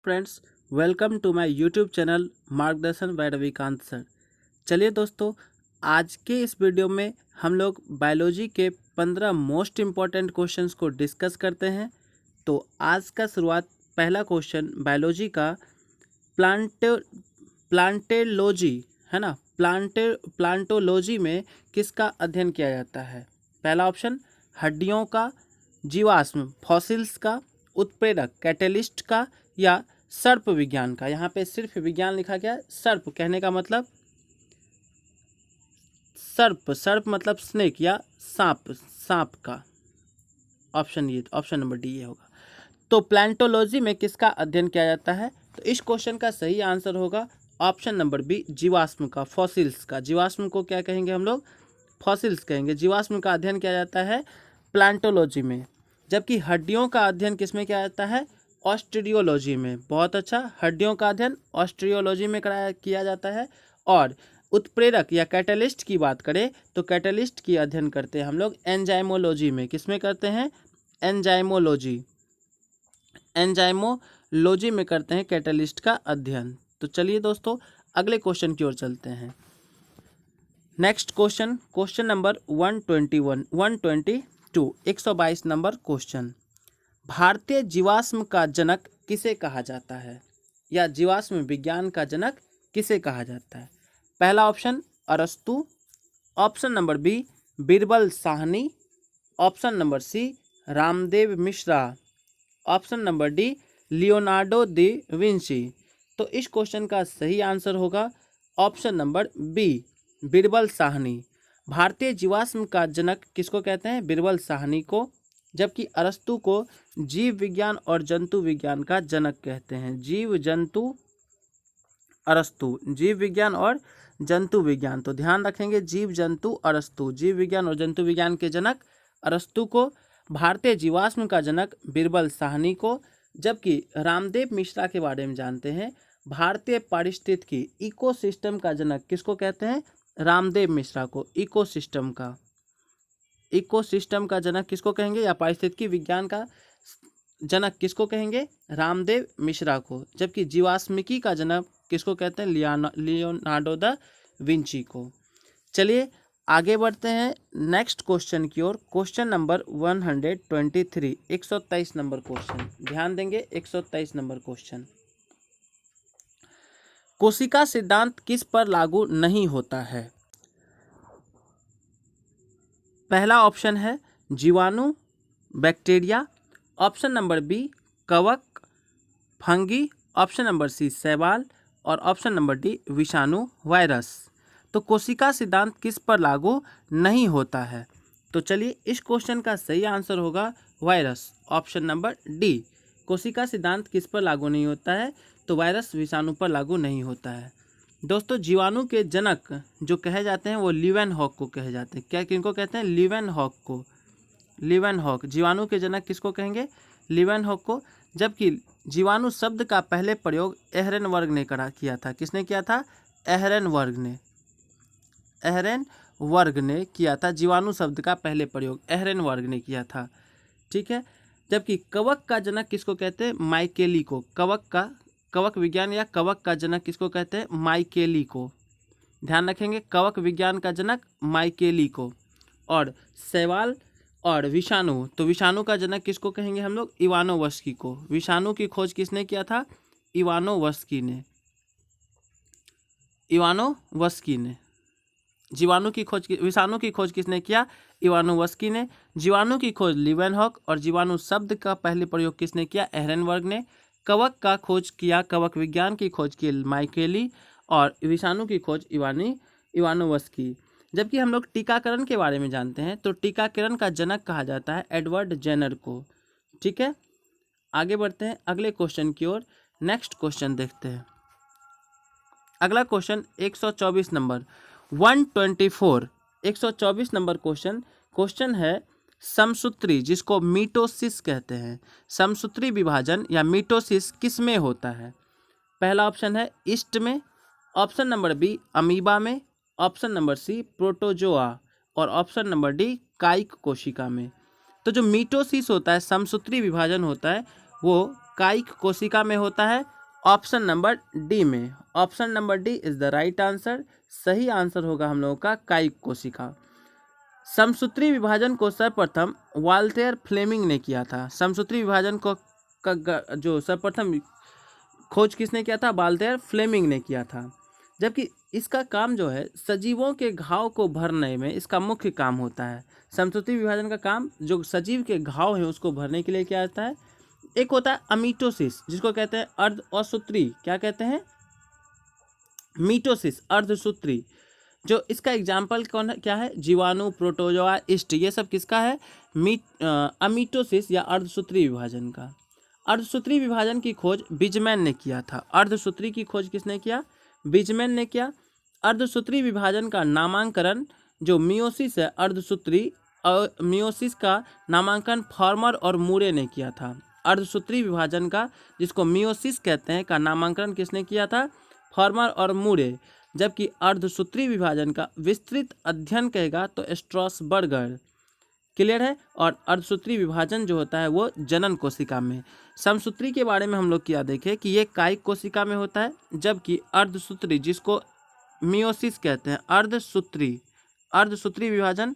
Friends, welcome to my YouTube channel Margdarshan by Ravikant sir. चलिए दोस्तों, आज के इस वीडियो में हम लोग बायोलॉजी के 15 मोस्ट इम्पॉर्टेंट क्वेश्चंस को डिस्कस करते हैं। तो आज का शुरुआत पहला क्वेश्चन बायोलॉजी का प्लांटेलॉजी है ना। प्लांटोलॉजी में किसका अध्ययन किया जाता है? पहला ऑप्शन हड्डियों का, जीवाश्म फॉसिल्स का, उत्प्रेरक कैटेलिस्ट का, या सर्प विज्ञान का। यहाँ पे सिर्फ विज्ञान लिखा गया। सर्प कहने का मतलब सर्प मतलब स्नेक या सांप का। ऑप्शन नंबर डी ये होगा। तो प्लांटोलॉजी में किसका अध्ययन किया जाता है? तो इस क्वेश्चन का सही आंसर होगा ऑप्शन नंबर बी, जीवाश्म का, फॉसिल्स का। जीवाश्म को क्या कहेंगे हम लोग? फॉसिल्स कहेंगे। जीवाश्म का अध्ययन किया जाता है प्लांटोलॉजी में, जबकि हड्डियों का अध्ययन किसमें किया जाता है? ऑस्ट्रियोलॉजी में। बहुत अच्छा, हड्डियों का अध्ययन ऑस्ट्रियोलॉजी में किया जाता है। और उत्प्रेरक या कैटलिस्ट की बात करें तो कैटलिस्ट की अध्ययन करते हैं हम लोग एंजाइमोलॉजी में। किसमें करते हैं? एंजाइमोलॉजी में करते हैं कैटलिस्ट का अध्ययन। तो चलिए दोस्तों, अगले क्वेश्चन की ओर चलते हैं। Next question number 122 number question. भारतीय जीवाश्म का जनक किसे कहा जाता है, या जीवाश्म विज्ञान का जनक किसे कहा जाता है? पहला ऑप्शन अरस्तु, option number B Birbal Sahni, option number C Ramdev Mishra, option number D Leonardo da Vinci. तो इस क्वेश्चन का सही आंसर होगा option number B, Birbal Sahni. भारतीय जीवाश्म का जनक किसको कहते हैं? बीरबल साहनी को। जबकि अरस्तु को जीव विज्ञान और जंतु विज्ञान का जनक कहते हैं। जीव विज्ञान और जंतु विज्ञान। तो ध्यान रखेंगे, जीव जंतु अरस्तु, जीव विज्ञान और जंतु विज्ञान के जनक अरस्तु को, भारतीय जीवाश्म का जनक बीरबल साहनी को। जबकि रामदेव मिश्रा के बारे में जानते हैं, भारतीय पारिस्थितिकी इकोसिस्टम का जनक किसको कहते हैं? रामदेव मिश्रा को। इकोसिस्टम का जनक किसको कहेंगे, या पारिस्थितिकी विज्ञान का जनक किसको कहेंगे? रामदेव मिश्रा को। जबकि जीवाश्मिकी का जनक किसको कहते हैं? लियोनार्डो दा विंची को। चलिए आगे बढ़ते हैं नेक्स्ट क्वेश्चन की ओर। Question number 123, 123 number question. ध्यान देंगे, 123 नंबर क्वेश्चन। कोशिका सिद्धांत किस पर लागू नहीं होता है? पहला ऑप्शन है जीवाणु बैक्टीरिया, ऑप्शन नंबर बी कवक फंगी, ऑप्शन नंबर सी शैवाल, और ऑप्शन नंबर डी विषाणु वायरस। तो कोशिका सिद्धांत किस पर लागू नहीं होता है? तो चलिए, इस क्वेश्चन का सही आंसर होगा वायरस, ऑप्शन नंबर डी। कोशिका सिद्धांत किस पर लागू नहीं होता है? तो वायरस विषाणु पर लागू नहीं होता है। दोस्तों, जीवाणु के जनक जो कहे जाते हैं वो लीवेनहॉक को कहे जाते हैं। क्या किनको कहते हैं? लीवेनहॉक को। लीवेनहॉक जीवाणु के जनक किसको कहेंगे? लीवेनहॉक को। जबकि जीवाणु शब्द का पहले प्रयोग एहरेनवर्ग ने किया था। किसने किया था? एहरेनवर्ग ने किया था। जीवाणु शब्द का पहले प्रयोग एहरेनवर्ग ने किया था। ठीक है। जबकि कवक का जनक किसको कहते हैं? माइकेली को। कवक विज्ञान या कवक का जनक किसको कहते हैं? माइकेली को। ध्यान रखेंगे, कवक विज्ञान का जनक माइकेली को। और शैवाल और विषाणु, तो विषाणु का जनक किसको कहेंगे हम लोग? इवानोवस्की को। विषाणु की खोज किसने किया था? इवानोवस्की ने। विषाणु की खोज किसने किया? इवानोवस्की ने। जीवाणु की खोज लीवेनहॉक, और जीवाणु शब्द का पहले प्रयोग किसने किया? एहरेनवर्ग ने। कवक का खोज किया, कवक विज्ञान की खोज की माइकेली, और विषाणु की खोज इवानोवस्की। जबकि हम लोग टीकाकरण के बारे में जानते हैं, तो टीकाकरण का जनक कहा जाता है एडवर्ड जेनर को। ठीक है, आगे बढ़ते हैं अगले क्वेश्चन की ओर। नेक्स्ट क्वेश्चन देखते हैं। अगला क्वेश्चन 124 नंबर 124 नंबर क्वेश्चन है समसूत्री, जिसको मीटोसिस कहते हैं। समसूत्री विभाजन या मीटोसिस किस में होता है? पहला ऑप्शन है ईस्ट में, ऑप्शन नंबर बी अमीबा में, ऑप्शन नंबर सी प्रोटोजोआ, और ऑप्शन नंबर डी कायिक कोशिका में। तो जो मीटोसिस होता है, समसूत्री विभाजन होता है, वो कायिक कोशिका में होता है, ऑप्शन नंबर डी में। Option number D is the right answer. सही आंसर होगा हम लोगों का कायिक कोशिका। समसूत्री विभाजन को सर्वप्रथम वाल्टेयर फ्लेमिंग ने किया था। समसूत्री विभाजन को जो सर्वप्रथम खोज किसने किया था? वाल्टेयर फ्लेमिंग ने किया था। जबकि इसका काम जो है सजीवों के घाव को भरने में इसका मुख्य काम होता है। समसूत्री विभाजन का काम जो सजीव के घाव है उसको भरने के लिए क्या होता है? एक होता है अमीटोसिस, जिसको कहते हैं अर्ध असूत्री। क्या कहते हैं? मीटोसिस, अर्धसूत्री। जो इसका एग्जाम्पल कौन है, क्या है? जीवाणु, प्रोटोजोआ, ईस्ट, ये सब किसका है? अमीटोसिस या अर्धसूत्री विभाजन का। अर्धसूत्री विभाजन की खोज बिजमैन ने किया था। अर्धसूत्री की खोज किसने किया? बिजमैन ने किया। अर्धसूत्री विभाजन का नामांकन जो मियोसिस है अर्धसूत्री, और मियोसिस का नामांकन फार्मर और मूरे ने किया था। अर्धसूत्री विभाजन का, जिसको मियोसिस कहते हैं, का नामांकन किसने किया था? फार्मर और मूरे। जबकि अर्धसूत्री विभाजन का विस्तृत अध्ययन कहेगा तो स्ट्रॉसबर्गर। क्लियर है? और अर्धसूत्री विभाजन जो होता है वो जनन कोशिका में। समसूत्री के बारे में हम लोग क्या देखें कि ये कायिक कोशिका में होता है, जबकि अर्धसूत्री, जिसको मियोसिस कहते हैं, अर्धसूत्री विभाजन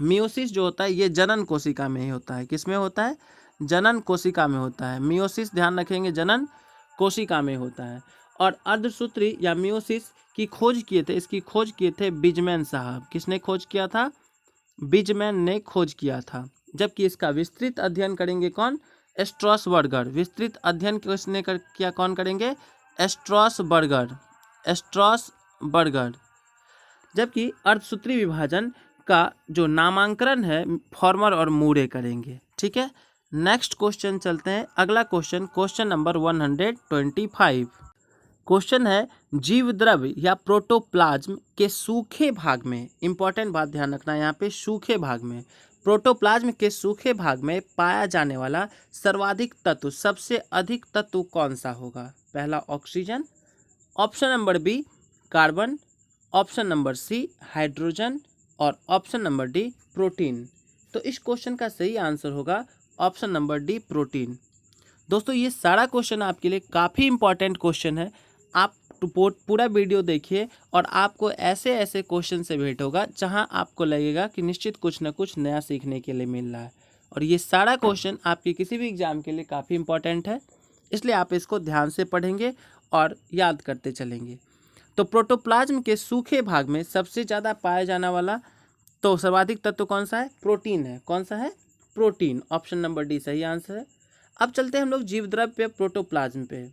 मियोसिस जो होता है ये जनन कोशिका में ही होता है। किस में होता है? जनन कोशिका में होता है। मियोसिस ध्यान रखेंगे जनन कोशिका में होता है। और अर्धसूत्री या मियोसिस की खोज किए थे, इसकी खोज किए थे बिजमैन साहब। किसने खोज किया था? बिजमैन ने खोज किया था। जबकि इसका विस्तृत अध्ययन करेंगे कौन? स्ट्रॉसबर्गर। विस्तृत अध्ययन किसने किया? कौन करेंगे? स्ट्रॉसबर्गर। जबकि अर्धसूत्री विभाजन का जो नामांकन है फार्मर और मूरे करेंगे। ठीक है, नेक्स्ट क्वेश्चन चलते हैं। अगला क्वेश्चन, क्वेश्चन नंबर 125। क्वेश्चन है जीवद्रव या प्रोटोप्लाज्म के सूखे भाग में, इंपॉर्टेंट बात ध्यान रखना यहाँ पे, सूखे भाग में, प्रोटोप्लाज्म के सूखे भाग में पाया जाने वाला सर्वाधिक तत्व, सबसे अधिक तत्व कौन सा होगा? पहला oxygen, option number B carbon, option number C hydrogen, और ऑप्शन नंबर डी प्रोटीन। तो इस क्वेश्चन का सही आंसर होगा ऑप्शन नंबर डी प्रोटीन। दोस्तों ये सारा क्वेश्चन आपके लिए काफ़ी इंपॉर्टेंट क्वेश्चन है। आप पूरा वीडियो देखिए और आपको ऐसे ऐसे क्वेश्चन से भेंट होगा जहां आपको लगेगा कि निश्चित कुछ ना कुछ नया सीखने के लिए मिल रहा है। और ये सारा क्वेश्चन आपके किसी भी एग्जाम के लिए काफ़ी इंपॉर्टेंट है, इसलिए आप इसको ध्यान से पढ़ेंगे और याद करते चलेंगे। तो प्रोटोप्लाज्म के सूखे भाग में सबसे ज़्यादा पाया जाने वाला तो सर्वाधिक तत्व कौन सा है? प्रोटीन है। कौन सा है? प्रोटीन। ऑप्शन नंबर डी सही आंसर है। अब चलते हैं हम लोग जीवद्रव पे, प्रोटोप्लाज्म पे।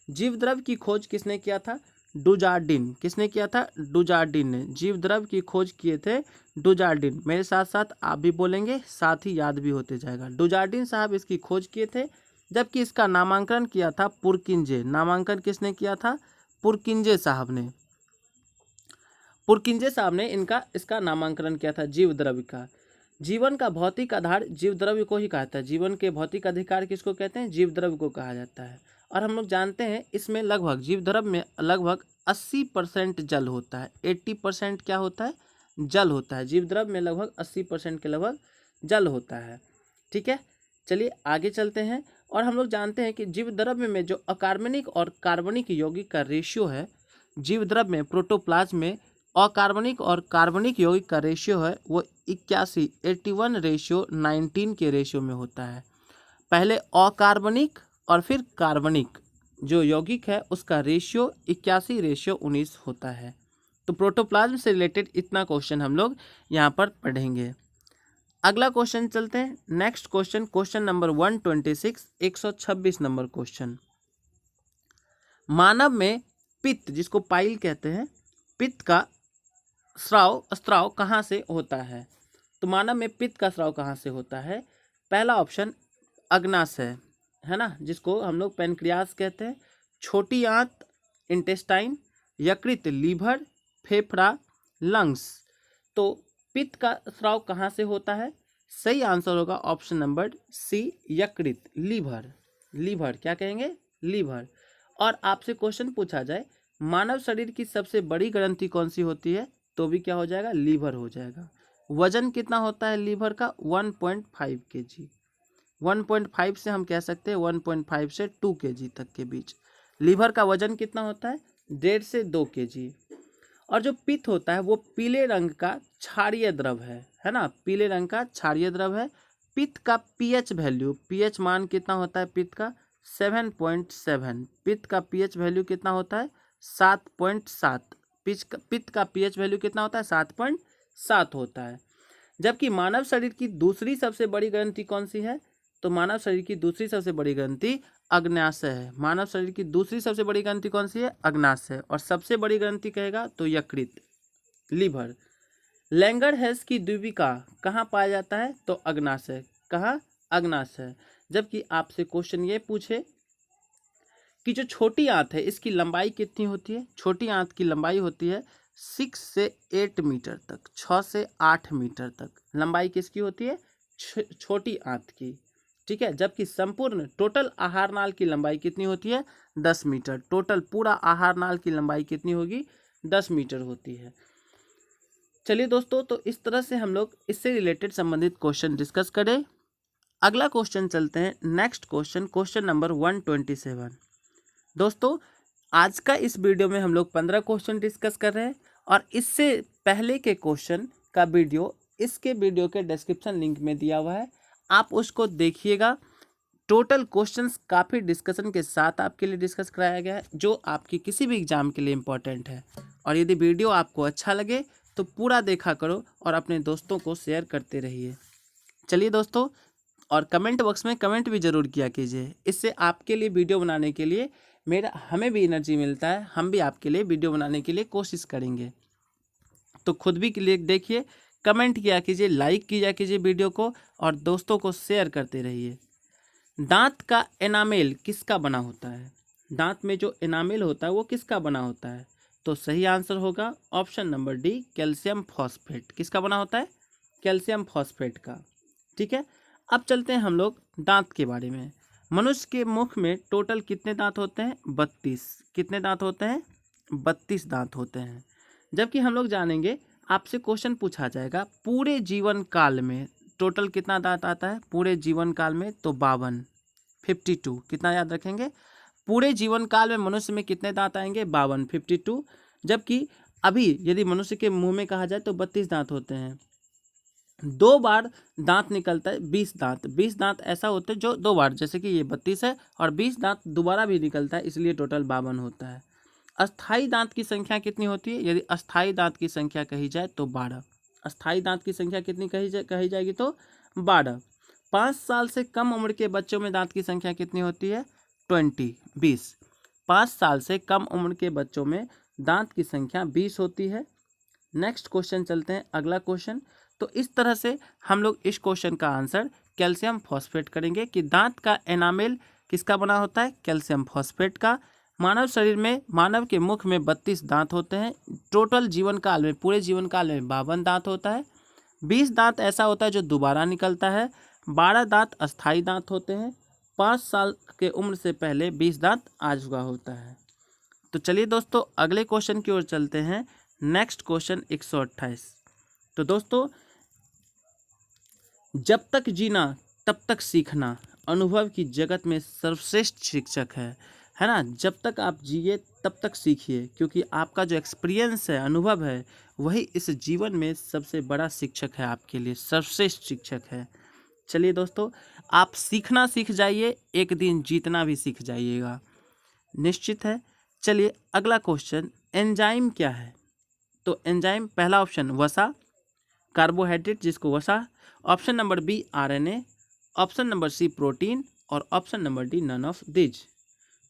जीवद्रव की खोज किसने किया था? डुजार्डिन। किसने किया था? डुजार्डिन ने। जीवद्रव की खोज किए थे डुजार्डिन। मेरे साथ साथ आप भी बोलेंगे, साथ ही याद भी होते जाएगा। डुजार्डिन साहब इसकी खोज किए थे, जबकि इसका नामांकन किया था पुरकिंजे। नामांकन किसने किया था? पुरकिंजे साहब ने। पुरकिंजे साहब ने इसका नामांकन किया था जीवद्रव्य का। जीवन का भौतिक आधार जीवद्रव्य को ही कहता है। जीवन के भौतिक अधिकार किसको कहते हैं? जीवद्रव्य को कहा जाता है। और हम लोग जानते हैं इसमें लगभग, जीवद्रव्य में लगभग 80% जल होता है। 80% क्या होता है? जल होता है। जीवद्रव्य में लगभग 80% के लगभग जल होता है। ठीक है, चलिए आगे चलते हैं। और हम लोग जानते हैं कि जीवद्रव्य में जो अकार्बनिक और कार्बनिक यौगिक का रेशियो है, जीवद्रव्य में, प्रोटोप्लाज्म में अकार्बनिक और कार्बनिक यौगिक का रेशियो है वो 81:19 के रेशियो में होता है। पहले अकार्बनिक और फिर कार्बनिक जो यौगिक है उसका रेशियो 81:19 होता है। तो प्रोटोप्लाज्म से रिलेटेड इतना क्वेश्चन हम लोग यहाँ पर पढ़ेंगे। अगला क्वेश्चन चलते हैं। Next question, question number 126, 126 number question. मानव में पित्त, जिसको पाइल कहते हैं, पित्त का स्राव कहाँ से होता है? तो मानव में पित्त का स्राव कहाँ से होता है? पहला ऑप्शन अग्नाशय है ना, जिसको हम लोग पैनक्रियास कहते हैं। छोटी आंत इंटेस्टाइन, यकृत लीवर, फेफड़ा लंग्स। तो पित्त का स्राव कहाँ से होता है? सही आंसर होगा ऑप्शन नंबर सी यकृत, लीवर। लीवर क्या कहेंगे? लीवर। और आपसे क्वेश्चन पूछा जाए मानव शरीर की सबसे बड़ी ग्रंथि कौन सी होती है, तो भी क्या हो जाएगा? लीवर हो जाएगा। वजन कितना होता है लीवर का? 1.5 kg। 1.5 से हम कह सकते हैं 1.5 से 2 kg तक के बीच। लीवर का वजन कितना होता है? 1.5 से 2 kg। और जो पित्त होता है वो पीले रंग का क्षारीय द्रव है ना, पीले रंग का क्षारीय द्रव है। पित्त का पीएच वैल्यू, पीएच मान कितना होता है पित्त का? 7.7। पित्त का पीएच वैल्यू कितना होता है? 7.7। पित्त का पीएच वैल्यू कितना होता है? 7.7 होता है। जबकि मानव शरीर की दूसरी सबसे बड़ी ग्रंथि कौन सी है? तो मानव शरीर की दूसरी सबसे बड़ी ग्रंथि अग्नाशय है। मानव शरीर की दूसरी सबसे बड़ी ग्रंथि कौन सी है? अग्नाशय। और सबसे बड़ी ग्रंथि कहेगा तो यकृत, लीवर। लैंगरहैंस की द्वीपिका कहाँ पाया जाता है? तो अग्नाशय। कहाँ? अग्नाशय। जबकि आपसे क्वेश्चन ये पूछे कि जो छोटी आंत है इसकी लंबाई कितनी होती है? छोटी आंत की लंबाई होती है 6 से 8 मीटर तक, 6 से 8 मीटर तक लंबाई किसकी होती है? छोटी आंत की। ठीक है। जबकि संपूर्ण टोटल आहार नाल की लंबाई कितनी होती है? 10 मीटर। टोटल पूरा आहार नाल की लंबाई कितनी होगी? 10 मीटर होती है। चलिए दोस्तों, तो इस तरह से हम लोग इससे रिलेटेड संबंधित क्वेश्चन डिस्कस करें। अगला क्वेश्चन चलते हैं। Next question, question number 127। दोस्तों, आज का इस वीडियो में हम लोग 15 क्वेश्चन डिस्कस कर रहे हैं और इससे पहले के क्वेश्चन का वीडियो इसके वीडियो के डिस्क्रिप्शन लिंक में दिया हुआ है, आप उसको देखिएगा। टोटल क्वेश्चंस काफ़ी डिस्कशन के साथ आपके लिए डिस्कस कराया गया है, जो आपकी किसी भी एग्जाम के लिए इम्पोर्टेंट है। और यदि वीडियो आपको अच्छा लगे तो पूरा देखा करो और अपने दोस्तों को शेयर करते रहिए। चलिए दोस्तों, और कमेंट बॉक्स में कमेंट भी ज़रूर किया कीजिए, इससे आपके लिए वीडियो बनाने के लिए हमें भी एनर्जी मिलता है, हम भी आपके लिए वीडियो बनाने के लिए कोशिश करेंगे। तो खुद भी देखिए, कमेंट किया कीजिए, लाइक किया कीजिए वीडियो को और दोस्तों को शेयर करते रहिए। दांत का एनामेल किसका बना होता है? दांत में जो एनामेल होता है वो किसका बना होता है? तो सही आंसर होगा option number D, calcium phosphate. किसका बना होता है? कैल्शियम फॉस्फेट का। ठीक है। अब चलते हैं हम लोग दांत के बारे में। मनुष्य के मुख में टोटल कितने दांत होते हैं? 32। कितने दांत होते हैं? 32 दांत होते हैं। जबकि हम लोग जानेंगे, आपसे क्वेश्चन पूछा जाएगा पूरे जीवन काल में टोटल कितना दांत आता है पूरे जीवन काल में? तो 52। कितना याद रखेंगे? पूरे जीवन काल में मनुष्य में कितने दांत आएंगे? 52। जबकि अभी यदि मनुष्य के मुंह में कहा जाए तो 32 दांत होते हैं। 2 बार दांत निकलता है, 20 दांत। 20 दांत ऐसा होते हैं जो 2 बार, जैसे कि ये 32 है और 20 दांत दोबारा भी निकलता है, इसलिए टोटल 52 होता है। अस्थाई दांत की संख्या कितनी होती है? यदि अस्थाई दांत की संख्या कही जाए तो 12। अस्थाई दांत की संख्या कितनी कही जाएगी? तो 12। 5 साल से कम उम्र के बच्चों में दांत की संख्या कितनी होती है? 20। 5 साल से कम उम्र के बच्चों में दांत की संख्या 20 होती है। नेक्स्ट क्वेश्चन चलते हैं, अगला क्वेश्चन। तो इस तरह से हम लोग इस क्वेश्चन का आंसर कैल्शियम फॉस्फेट करेंगे कि दांत का एनामेल किसका बना होता है? कैल्शियम फॉस्फेट का। मानव शरीर में, मानव के मुख में 32 दांत होते हैं। टोटल जीवन काल में, पूरे जीवन काल में 52 दांत होता है। 20 दांत ऐसा होता है जो दोबारा निकलता है। 12 दांत अस्थाई दांत होते हैं। 5 साल के उम्र से पहले 20 दांत आ चुका होता है। तो चलिए दोस्तों, अगले क्वेश्चन की ओर चलते हैं। Next question 128। तो दोस्तों, जब तक जीना तब तक सीखना अनुभव की जगत में सर्वश्रेष्ठ शिक्षक है ना। जब तक आप जिए तब तक सीखिए, क्योंकि आपका जो एक्सपीरियंस है, अनुभव है, वही इस जीवन में सबसे बड़ा शिक्षक है, आपके लिए सर्वश्रेष्ठ शिक्षक है। चलिए दोस्तों, आप सीखना सीख जाइए, एक दिन जीतना भी सीख जाइएगा, निश्चित है। चलिए अगला क्वेश्चन, एंजाइम क्या है? तो एंजाइम, पहला ऑप्शन वसा, कार्बोहाइड्रेट जिसको वसा। Option number B RNA, option number C protein और option number D none of these.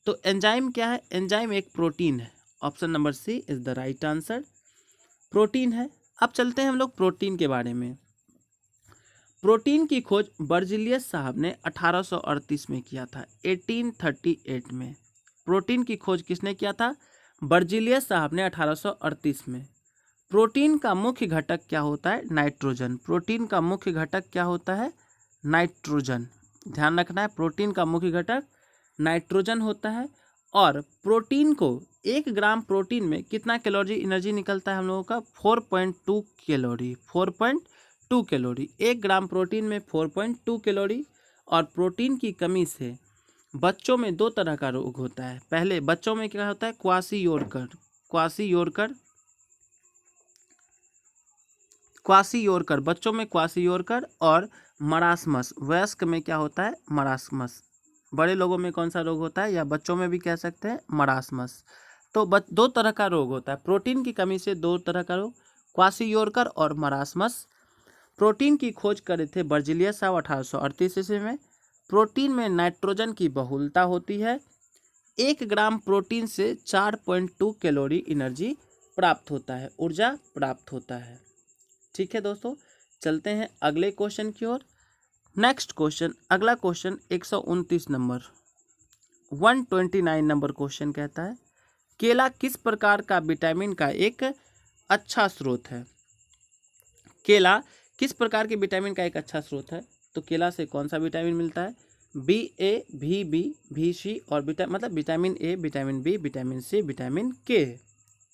तो एंजाइम क्या है? एंजाइम एक प्रोटीन है। Option number C is the right answer, protein है। अब चलते हैं हम लोग प्रोटीन के बारे में। प्रोटीन की खोज बर्जिलियस साहब ने 1838 में किया था, 1838 में। प्रोटीन की खोज किसने किया था? बर्जिलियस साहब ने 1838 में। प्रोटीन का मुख्य घटक क्या होता है? नाइट्रोजन। प्रोटीन का मुख्य घटक क्या होता है? नाइट्रोजन। ध्यान रखना है, प्रोटीन का मुख्य घटक नाइट्रोजन होता है। और प्रोटीन को 1 ग्राम प्रोटीन में कितना कैलोरी एनर्जी निकलता है हम लोगों का? 4.2 कैलोरी। 4.2 कैलोरी। 1 ग्राम प्रोटीन में 4.2 कैलोरी। और प्रोटीन की कमी से बच्चों में दो तरह का रोग होता है। पहले बच्चों में क्या होता है, क्वासी योरकर बच्चों में क्वासी योरकर और मरासमस वयस्क में क्या होता है, मरासमस। बड़े लोगों में कौन सा रोग होता है, या बच्चों में भी कह सकते हैं, मरासमस। तो दो तरह का रोग होता है, प्रोटीन की कमी से दो तरह का रोग, क्वासी-योरकर और मरासमस। प्रोटीन की खोज करे थे बर्जीलियस साहब 1838 ईस्वी में। प्रोटीन में नाइट्रोजन की बहुलता होती है। 1 ग्राम प्रोटीन से 4.2 कैलोरी एनर्जी प्राप्त होता है, ऊर्जा प्राप्त होता है। ठीक है दोस्तों, चलते हैं अगले क्वेश्चन की ओर। नेक्स्ट क्वेश्चन, अगला क्वेश्चन 129 नंबर 129 नंबर क्वेश्चन कहता है, केला किस प्रकार का विटामिन का एक अच्छा स्रोत है। केला किस प्रकार के विटामिन का एक अच्छा स्रोत है। तो केला से कौन सा विटामिन मिलता है, बी ए, भी बी, भी सी और मतलब vitamin A, vitamin B, vitamin C, vitamin K.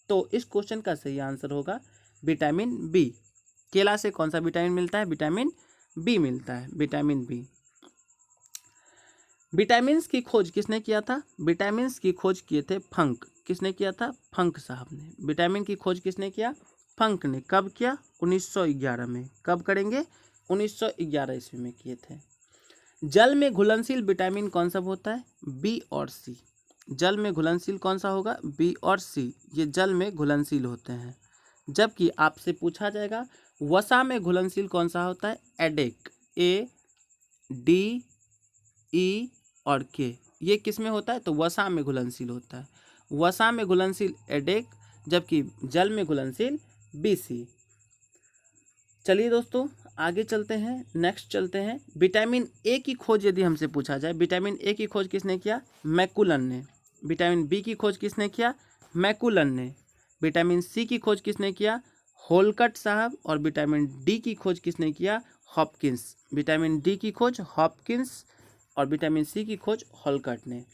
तो इस क्वेश्चन का सही आंसर होगा विटामिन बी। केला से कौन सा विटामिन मिलता है, विटामिन बी मिलता है, विटामिन बी। विटामिन्स की खोज किसने किया था, विटामिन्स की खोज किए थे फंक। किसने किया था, फंक साहब ने। विटामिन की खोज किसने किया, फंक ने। कब किया, 1911 में। कब करेंगे, 1911 ईस्वी में किए थे। जल में घुलनशील विटामिन कौन सा होता है, बी और सी। जल में घुलनशील कौन सा होगा, बी और सी, ये जल में घुलनशील होते हैं। जबकि आपसे पूछा जाएगा वसा में घुलनशील कौन सा होता है, एडेक, ए, डी, ई और के। ये किस में होता है, तो वसा में घुलनशील होता है। वसा में घुलनशील एडेक, जबकि जल में घुलनशील बीसी। चलिए दोस्तों आगे चलते हैं, नेक्स्ट चलते हैं। विटामिन ए की खोज यदि हमसे पूछा जाए, विटामिन ए की खोज किसने किया, मैकुलन ने। विटामिन बी की खोज किसने किया, मैकुलन ने। विटामिन सी की खोज किसने किया, होलकट साहब। और विटामिन डी की खोज किसने किया, हॉपकिंस। विटामिन डी की खोज हॉपकिंस और विटामिन सी की खोज होलकट ने।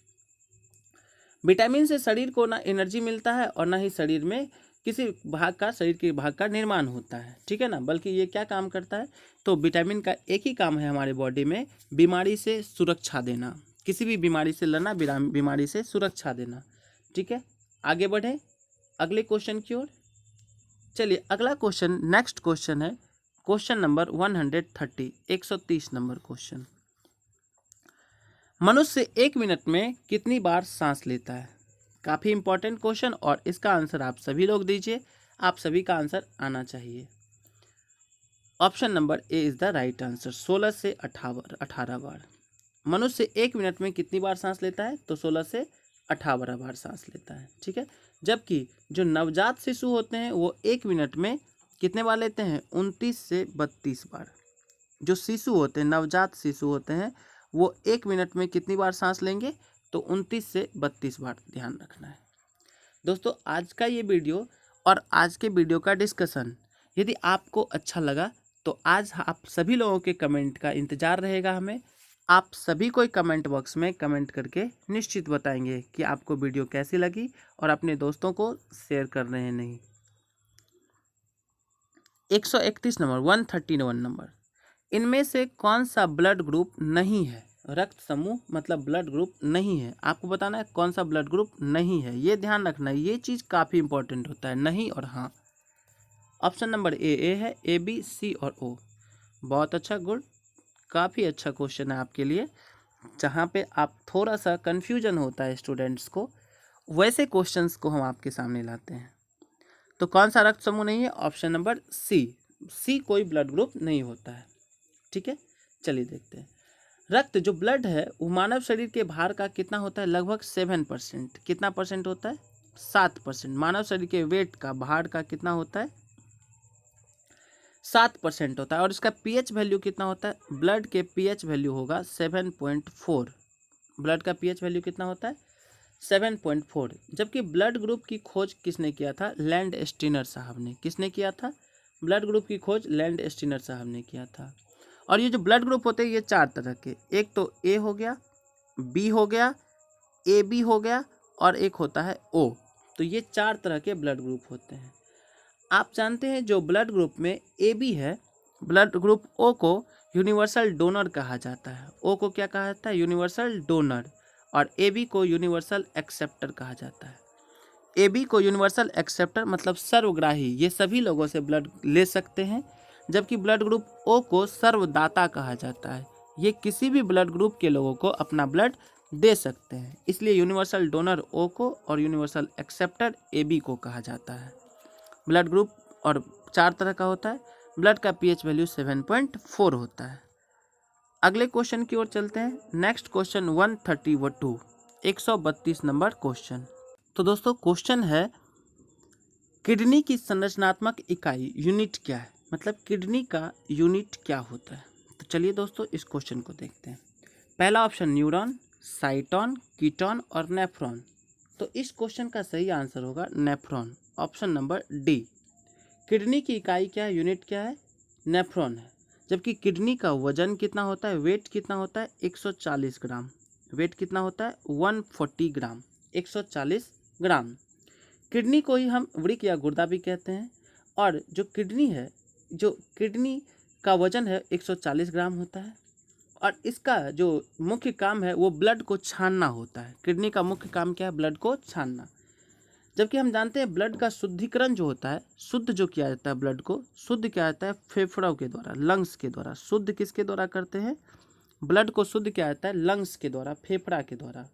विटामिन से शरीर को ना एनर्जी मिलता है और ना ही शरीर में किसी भाग का, शरीर के भाग का निर्माण होता है, ठीक है ना। बल्कि ये क्या काम करता है, तो विटामिन का एक ही काम है हमारे बॉडी में, बीमारी से सुरक्षा देना। किसी भी बीमारी से लड़ना, बीमारी से सुरक्षा देना। ठीक है, आगे बढ़े अगले क्वेश्चन की ओर। चलिए अगला क्वेश्चन, नेक्स्ट क्वेश्चन है क्वेश्चन नंबर 130, 130 नंबर क्वेश्चन। मनुष्य 1 मिनट में कितनी बार सांस लेता है। काफ़ी इंपॉर्टेंट क्वेश्चन और इसका आंसर आप सभी लोग दीजिए, आप सभी का आंसर आना चाहिए। Option number A is the right answer, 16 से 18 बार। मनुष्य 1 मिनट में कितनी बार सांस लेता है, तो 16 से 18 बार सांस लेता है। ठीक है, जबकि जो नवजात शिशु होते हैं वो 1 मिनट में कितने बार लेते हैं, 29 से 32 बार। जो शिशु होते हैं, नवजात शिशु होते हैं, वो 1 मिनट में कितनी बार सांस लेंगे, तो 29 से 32 बार। ध्यान रखना है दोस्तों। आज का ये वीडियो और आज के वीडियो का डिस्कशन यदि आपको अच्छा लगा तो आज आप सभी लोगों के कमेंट का इंतज़ार रहेगा हमें। आप सभी को कमेंट बॉक्स में कमेंट करके निश्चित बताएंगे कि आपको वीडियो कैसी लगी और अपने दोस्तों को शेयर कर रहे हैं नहीं। 131 नंबर 131 नंबर, इनमें से कौन सा ब्लड ग्रुप नहीं है। रक्त समूह मतलब ब्लड ग्रुप नहीं है, आपको बताना है कौन सा ब्लड ग्रुप नहीं है। ये ध्यान रखना है, ये चीज़ काफ़ी इंपॉर्टेंट होता है, नहीं और हाँ। ऑप्शन नंबर ए है, ए बी सी और ओ। बहुत अच्छा, गुड, काफ़ी अच्छा क्वेश्चन है आपके लिए। जहाँ पे आप थोड़ा सा कन्फ्यूजन होता है स्टूडेंट्स को, वैसे क्वेश्चंस को हम आपके सामने लाते हैं। तो कौन सा रक्त समूह नहीं है, ऑप्शन नंबर सी कोई ब्लड ग्रुप नहीं होता है। ठीक है, चलिए देखते हैं। रक्त जो ब्लड है वो मानव शरीर के भार का कितना होता है, लगभग 7%। कितना परसेंट होता है, 7%। मानव शरीर के वेट का, भार का कितना होता है, 7% होता है। और इसका पीएच वैल्यू कितना होता है, ब्लड के पीएच वैल्यू होगा 7.4। ब्लड का पीएच वैल्यू कितना होता है, 7.4। जबकि ब्लड ग्रुप की खोज किसने किया था, लैंड स्टीनर साहब ने। किसने किया था, ब्लड ग्रुप की खोज लैंड स्टीनर साहब ने किया था। और ये जो ब्लड ग्रुप होते हैं ये 4 तरह के, एक तो ए हो गया, बी हो गया, ए बी हो गया और एक होता है ओ। तो ये 4 तरह के ब्लड ग्रुप होते हैं। आप जानते हैं जो ब्लड ग्रुप में ए बी है, ब्लड ग्रुप ओ को यूनिवर्सल डोनर कहा जाता है। ओ को क्या कहा जाता है, यूनिवर्सल डोनर। और ए बी को यूनिवर्सल एक्सेप्टर कहा जाता है। ए बी को यूनिवर्सल एक्सेप्टर मतलब सर्वग्राही, ये सभी लोगों से ब्लड ले सकते हैं, जबकि ब्लड ग्रुप ओ को सर्वदाता कहा जाता है, ये किसी भी ब्लड ग्रुप के लोगों को अपना ब्लड दे सकते हैं, इसलिए यूनिवर्सल डोनर ओ को और यूनिवर्सल एक्सेप्टर ए बी को कहा जाता है। ब्लड ग्रुप और 4 तरह का होता है। ब्लड का पीएच वैल्यू 7.4 होता है। अगले क्वेश्चन की ओर चलते हैं। Next question 132, 132 number question. तो दोस्तों क्वेश्चन है, किडनी की संरचनात्मक इकाई यूनिट क्या है, मतलब किडनी का यूनिट क्या होता है। तो चलिए दोस्तों इस क्वेश्चन को देखते हैं। पहला ऑप्शन न्यूरॉन, साइटोन, कीटोन और नेफ्रॉन। तो इस क्वेश्चन का सही आंसर होगा nephron, option number D. Kidney की इकाई क्या है, यूनिट क्या है, नेफ्रॉन है। जबकि किडनी का वजन कितना होता है, वेट कितना होता है, 140 ग्राम। वेट कितना होता है, 140 ग्राम, 140 ग्राम। किडनी को ही हम वृक्क या गुर्दा भी कहते हैं। और जो किडनी है, जो किडनी का वजन है 140 ग्राम होता है, और इसका जो मुख्य काम है वो ब्लड को छानना होता है। किडनी का मुख्य काम क्या है, ब्लड को छानना। जबकि हम जानते हैं ब्लड का शुद्धिकरण जो होता है, शुद्ध जो किया जाता है ब्लड को, शुद्ध किया जाता है फेफड़ों के द्वारा, लंग्स के द्वारा। शुद्ध किसके द्वारा करते हैं, ब्लड को शुद्ध किया जाता है लंग्स के द्वारा, फेफड़ा के द्वारा।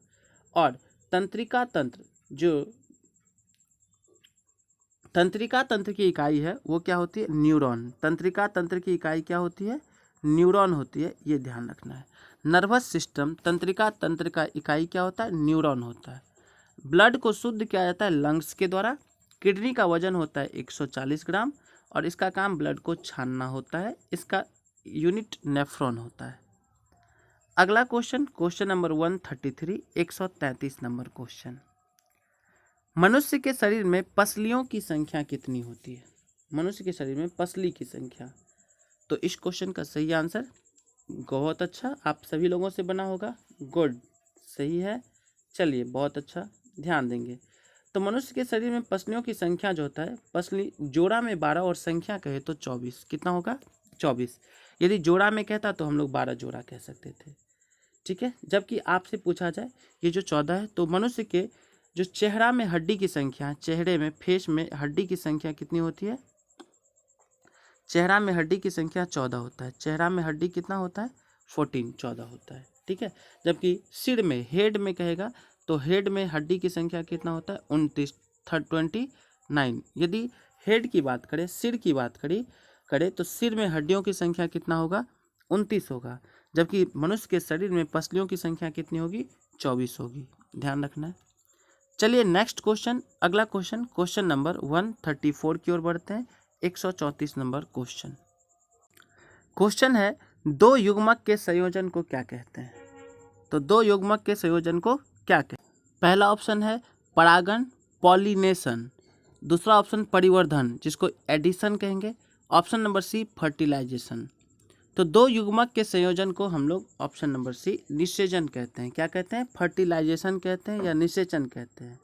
और तंत्रिका तंत्र, जो तंत्रिका तंत्र की इकाई है वो क्या होती है, न्यूरॉन। तंत्रिका तंत्र की इकाई क्या होती है, न्यूरॉन होती है, ये ध्यान रखना है। नर्वस सिस्टम, तंत्रिका तंत्र का इकाई क्या होता है, न्यूरॉन होता है। ब्लड को शुद्ध किया जाता है लंग्स के द्वारा। किडनी का वजन होता है 140 ग्राम और इसका काम ब्लड को छानना होता है। इसका यूनिट नेफ्रॉन होता है। अगला question, question number 133, 133 number question. मनुष्य के शरीर में पसलियों की संख्या कितनी होती है, मनुष्य के शरीर में पसली की संख्या। तो इस क्वेश्चन का सही आंसर, बहुत अच्छा, आप सभी लोगों से बना होगा, गुड, सही है। चलिए बहुत अच्छा, ध्यान देंगे। तो मनुष्य के शरीर में पसलियों की संख्या जो होता है, पसली जोड़ा में 12 और संख्या कहे तो 24, कितना होगा, 24। यदि जोड़ा में कहता तो हम लोग 12 जोड़ा कह सकते थे, ठीक है। जबकि आपसे पूछा जाए ये जो 14 है, तो मनुष्य के जो चेहरा में हड्डी की संख्या, चेहरे में, फेस में हड्डी की संख्या कितनी होती है, चेहरा में हड्डी की संख्या 14 होता है। चेहरा में हड्डी कितना होता है, 14 होता है, ठीक है। जबकि सिर में, हेड में कहेगा तो हेड में हड्डी की संख्या कितना होता है, 29। यदि हेड की बात करें, सिर की बात करें तो सिर में हड्डियों की संख्या कितना होगा, 29 होगा। जबकि मनुष्य के शरीर में पसलियों की संख्या कितनी होगी, 24 होगी, ध्यान रखना है। चलिए नेक्स्ट क्वेश्चन, अगला क्वेश्चन, क्वेश्चन नंबर 134 की ओर बढ़ते हैं। 134 नंबर क्वेश्चन। क्वेश्चन है, दो युग्मक के संयोजन को क्या कहते हैं। तो दो युग्मक के संयोजन को क्या कहते हैं। पहला ऑप्शन है परागण, पॉलिनेशन। दूसरा ऑप्शन परिवर्धन, जिसको एडिशन कहेंगे। Option number C fertilization. तो दो युग्मक के संयोजन को हम लोग ऑप्शन नंबर सी निषेचन कहते हैं। क्या कहते हैं, फर्टिलाइजेशन कहते हैं या निषेचन कहते हैं।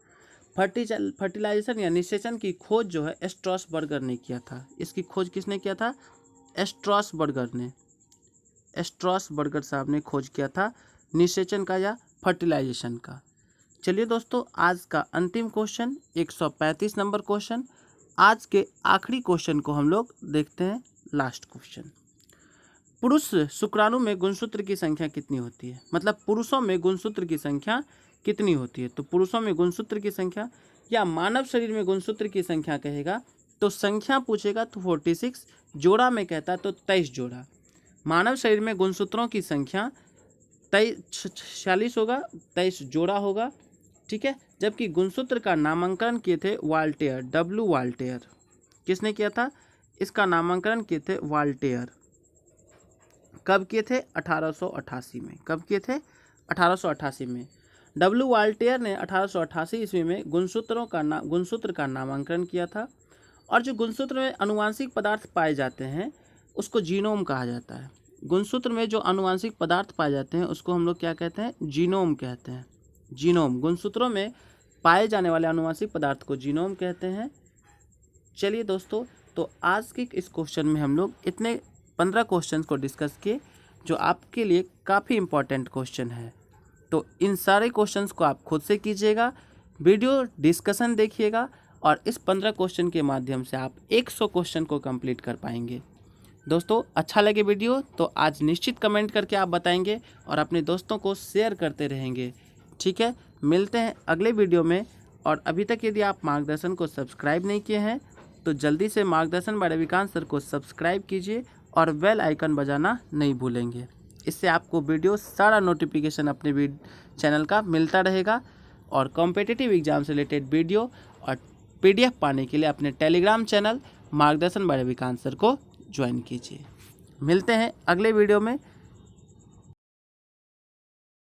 फर्टिलाइजेशन या निषेचन की खोज जो है स्ट्रॉसबर्गर ने किया था। इसकी खोज किसने किया था, स्ट्रॉसबर्गर ने, स्ट्रॉसबर्गर साहब ने खोज किया था निषेचन का या फर्टिलाइजेशन का। चलिए दोस्तों आज का अंतिम क्वेश्चन 135 नंबर क्वेश्चन। आज के आखिरी क्वेश्चन को हम लोग देखते हैं, लास्ट क्वेश्चन। पुरुष शुक्राणु में गुणसूत्र की संख्या कितनी होती है, मतलब पुरुषों में गुणसूत्र की संख्या कितनी होती है। तो पुरुषों में गुणसूत्र की संख्या या मानव शरीर में गुणसूत्र की संख्या कहेगा तो संख्या पूछेगा तो 46, जोड़ा में कहता तो 23 जोड़ा। मानव शरीर में गुणसूत्रों की संख्या 46 होगा, 23 जोड़ा होगा, ठीक है। जबकि गुणसूत्र का नामांकन किए थे वाल्टेयर, W वाल्टेयर। किसने किया था, इसका नामांकन किए थे वाल्टेयर। कब किए थे, 1888 में। कब किए थे, 1888 में। W वाल्टेयर ने 1888 ईस्वी में गुणसूत्र का नामांकन किया था। और जो गुणसूत्र में आनुवांशिक पदार्थ पाए जाते हैं उसको जीनोम कहा जाता है। गुणसूत्र में जो आनुवांशिक पदार्थ पाए जाते हैं उसको हम लोग क्या कहते हैं, जीनोम कहते हैं। जीनोम, गुणसूत्रों में पाए जाने वाले आनुवांशिक पदार्थ को जीनोम कहते हैं। चलिए दोस्तों, तो आज के इस क्वेश्चन में हम लोग इतने 15 क्वेश्चन को डिस्कस किए जो आपके लिए काफ़ी इम्पोर्टेंट क्वेश्चन है। तो इन सारे क्वेश्चंस को आप खुद से कीजिएगा, वीडियो डिस्कशन देखिएगा और इस 15 क्वेश्चन के माध्यम से आप 100 क्वेश्चन को कंप्लीट कर पाएंगे। दोस्तों अच्छा लगे वीडियो तो आज निश्चित कमेंट करके आप बताएंगे और अपने दोस्तों को शेयर करते रहेंगे। ठीक है, मिलते हैं अगले वीडियो में। और अभी तक यदि आप मार्गदर्शन को सब्सक्राइब नहीं किए हैं तो जल्दी से मार्गदर्शन बाय रविकांत सर को सब्सक्राइब कीजिए और बेल आइकन बजाना नहीं भूलेंगे। इससे आपको वीडियो सारा नोटिफिकेशन अपने चैनल का मिलता रहेगा। और कॉम्पिटिटिव एग्जाम से रिलेटेड वीडियो और PDF पाने के लिए अपने Telegram channel Margdarshan by Ravikant sir को ज्वाइन कीजिए। मिलते हैं अगले वीडियो में।